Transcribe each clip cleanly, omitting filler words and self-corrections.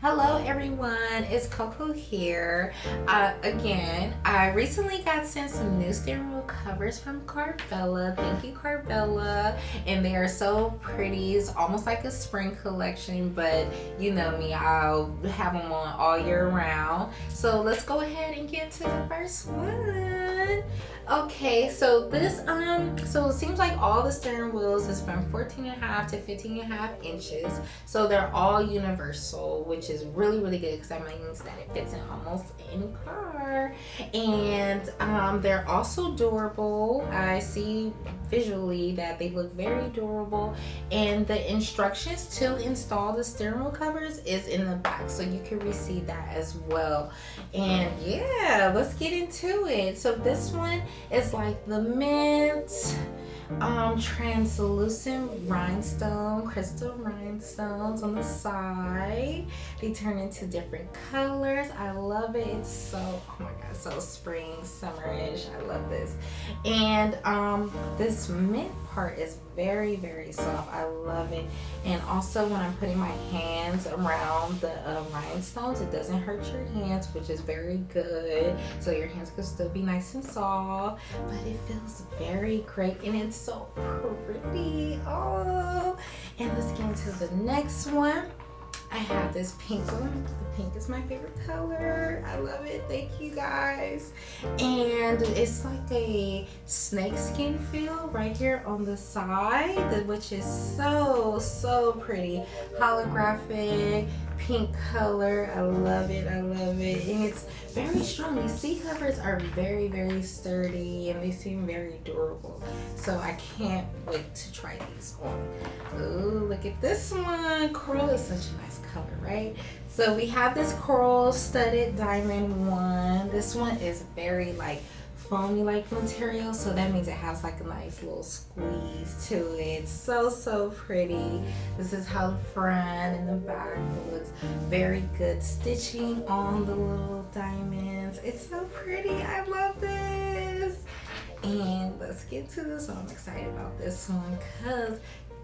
Hello everyone, it's Coco here. Again, I recently got sent some new steering wheel covers from Carbella. Thank you, Carbella. And they are so pretty. It's almost like a spring collection, but you know me, I'll have them on all year round. So let's go ahead and get to the first one. Okay, so so it seems like all the steering wheels is from 14.5 to 15.5 inches. So they're all universal, which is really good because that means that it fits in almost any car. And they're also durable. I see visually that they look very durable. And the instructions to install the steering wheel covers is in the back, so you can receive that as well. And yeah, let's get into it. So this one is like the mint translucent rhinestone, crystal rhinestones on the side. They turn into different colors. I love it. It's so, oh my god, so spring, summerish. I love this. And this mint part is very soft. I love it. And also when I'm putting my hands around the rhinestones, it doesn't hurt your hands, which is very good. So your hands can still be nice and soft, but it feels very great and it's so pretty. Oh, and let's get into the next one. I have this pink one. The pink is my favorite color. I love it. Thank you guys. And it's like a snakeskin feel right here on the side, which is so pretty. Holographic pink color. I love it. I love it. And it's very strong. These seat covers are very sturdy and they seem very durable. So I can't wait to try these on. Ooh, look at this one. Coral is such a nice color, right? So we have this coral studded diamond one. This one is very like foamy like material, so that means it has like a nice little squeeze to it. So pretty. This is how the front and the back looks. Very good stitching on the little diamonds. It's so pretty. I love this. And let's get to this one. I'm excited about this one because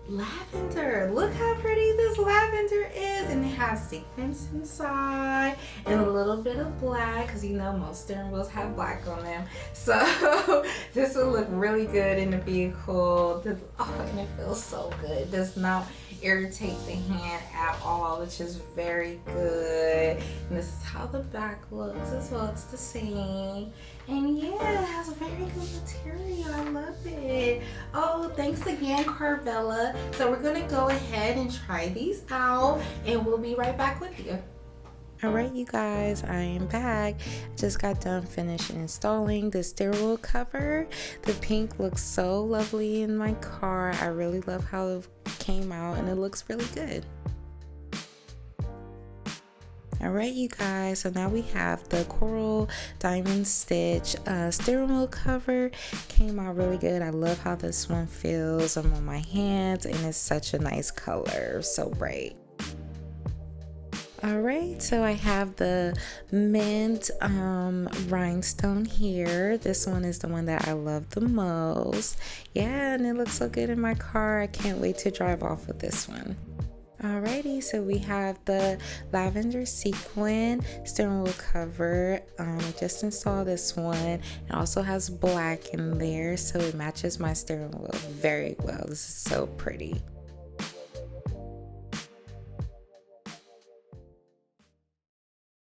lavender. Look how pretty this lavender is, and it has sequins inside and a little bit of black because you know most steering wheels have black on them. So this will look really good in the vehicle. Oh, and it feels so good. It does not irritate the hand at all, which is very good. And this is how the back looks as well. It's the same. And yeah, it has a very good material. I love it. Oh, thanks again, Carbella. So we're gonna go ahead and try these out and we'll be right back with you. Alright you guys, I am back. Just got done finishing installing the steering wheel cover. The pink looks so lovely in my car. I really love how it came out and it looks really good. Alright you guys, so now we have the coral diamond stitch steering wheel cover. Came out really good. I love how this one feels on my hands and it's such a nice color, so bright. Alright, so I have the mint rhinestone here. This one is the one that I love the most. Yeah, and it looks so good in my car. I can't wait to drive off with this one. Alrighty, so we have the lavender sequin steering wheel cover. I just installed this one. It also has black in there, so it matches my steering wheel very well. This is so pretty.